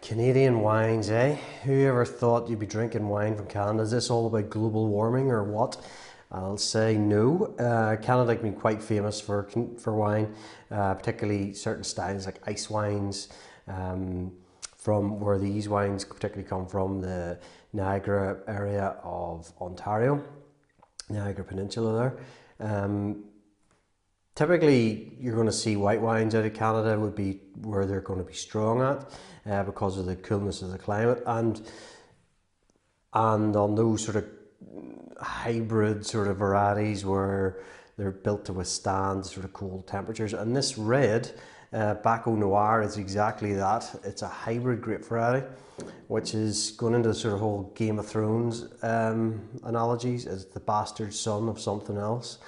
Canadian wines, eh? Who ever thought you'd be drinking wine from Canada? Is this all about global warming or what? I'll say no. Canada can be quite famous for wine, particularly certain styles like ice wines, from where these wines particularly come from, the Niagara area of Ontario, Niagara Peninsula there. Typically, you're going to see white wines out of Canada would be where they're going to be strong at, because of the coolness of the climate, and on those sort of hybrid sort of varieties where they're built to withstand sort of cold temperatures. And this red, Baco Noir, is exactly that. It's a hybrid grape variety, which is going into the sort of whole Game of Thrones analogies. It's the bastard son of something else.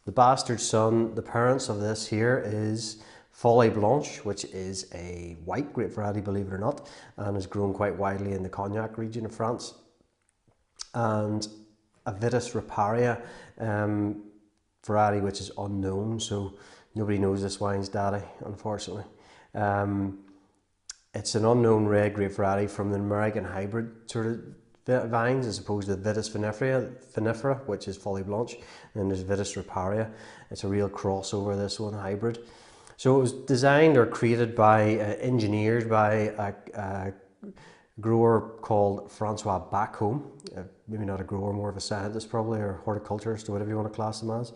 The bastard son, the parents of this here is Folie Blanche, which is a white grape variety, believe it or not, and is grown quite widely in the Cognac region of France. And a Vitis riparia variety, which is unknown, so nobody knows this wine's daddy, unfortunately. It's an unknown red grape variety from the American hybrid sort of vines, as opposed to Vitis vinifera, which is Folie Blanche, and then there's Vitis riparia. It's a real crossover, this one, hybrid. So it was designed or created by, engineered by a grower called Francois Baco. Maybe not a grower, more of a scientist probably, or horticulturist, or whatever you want to class them as.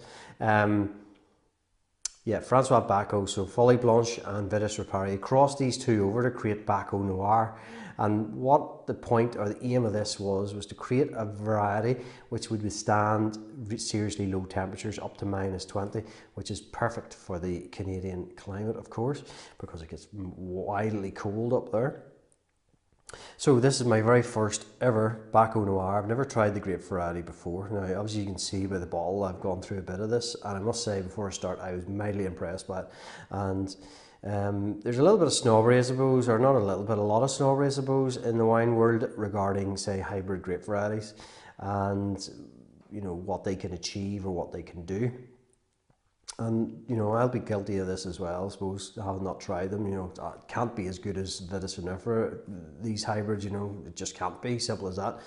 Yeah, Francois Baco, so Folie Blanche and Vitis riparia, crossed these two over to create Baco Noir. And what the point or the aim of this was to create a variety which would withstand seriously low temperatures up to -20, which is perfect for the Canadian climate, of course, because it gets wildly cold up there. So this is my very first ever Baco Noir. I've never tried the grape variety before. Now, obviously you can see by the bottle I've gone through a bit of this, and I must say before I start I was mildly impressed by it. And there's a little bit of snobbery, I suppose, or not a little bit, a lot of snobbery, I suppose, in the wine world regarding, say, hybrid grape varieties and, you know, what they can achieve or what they can do. And, you know, I'll be guilty of this as well, I suppose, having not tried them. You know, it can't be as good as Vitis vinifera. These hybrids, you know, it just can't be, simple as that.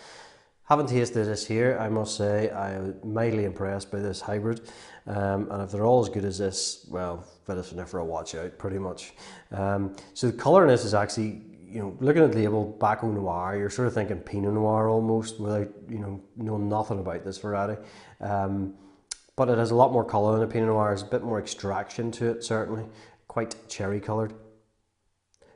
Haven't tasted this here, I must say. I'm mildly impressed by this hybrid. And if they're all as good as this, well, Vitis vinifera, watch out, pretty much. So the colour in this is actually, you know, looking at the label Baco Noir, you're sort of thinking Pinot Noir almost, without, you know, knowing nothing about this variety. But it has a lot more colour than a Pinot Noir. There's a bit more extraction to it, certainly. Quite cherry coloured.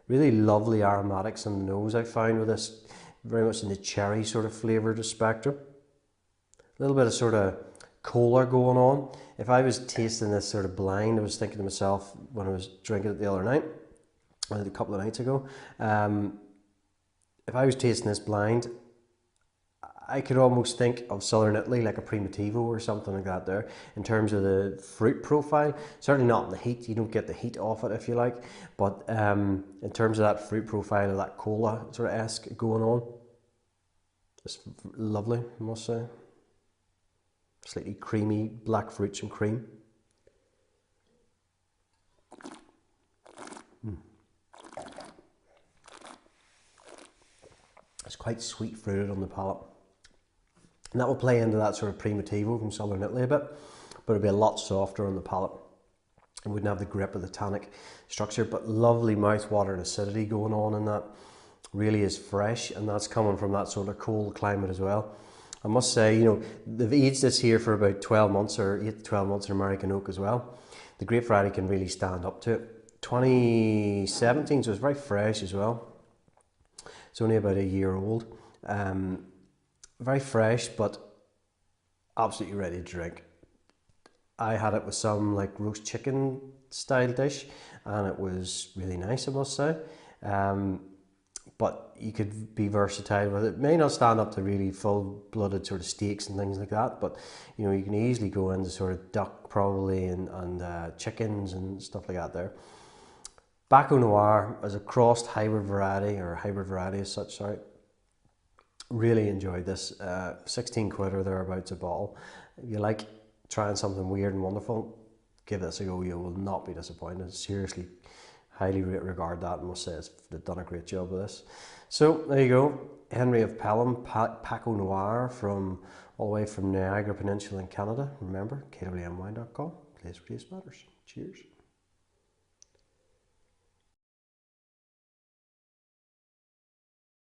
Really lovely aromatics in the nose, I found, with this. Very much in the cherry sort of flavoured spectrum. A little bit of sort of cola going on. If I was tasting this sort of blind, I was thinking to myself when I was drinking it the other night, or a couple of nights ago, if I was tasting this blind, I could almost think of Southern Italy, like a Primitivo or something like that there, in terms of the fruit profile. Certainly not in the heat, you don't get the heat off it if you like, but in terms of that fruit profile, of that cola sort of esque going on, it's lovely, I must say. Slightly creamy, black fruits and cream. It's quite sweet fruited on the palate. And that will play into that sort of Primitivo from Southern Italy a bit, but it'll be a lot softer on the palate. It wouldn't have the grip of the tannic structure, but lovely mouthwater and acidity going on in that. Really is fresh, and that's coming from that sort of cold climate as well. I must say, you know, they've aged this here for about 12 months or 8 to 12 months in American oak as well. The grape variety can really stand up to it. 2017, so it's very fresh as well. It's only about a year old. Very fresh, but absolutely ready to drink. I had it with some like roast chicken style dish, and it was really nice, I must say. But you could be versatile with it. It may not stand up to really full-blooded sort of steaks and things like that, but you know, you can easily go into sort of duck probably and chickens and stuff like that there. Baco Noir is a crossed hybrid variety, or hybrid variety as such, sorry. Really enjoyed this. 16 quid or thereabouts a bottle. If you like trying something weird and wonderful, give this a go. You will not be disappointed. Seriously, highly regard that and must say they've done a great job with this. So there you go, Henry of Pelham, Baco Noir from all the way from Niagara Peninsula in Canada. Remember, kwny.com, place where taste matters. Cheers.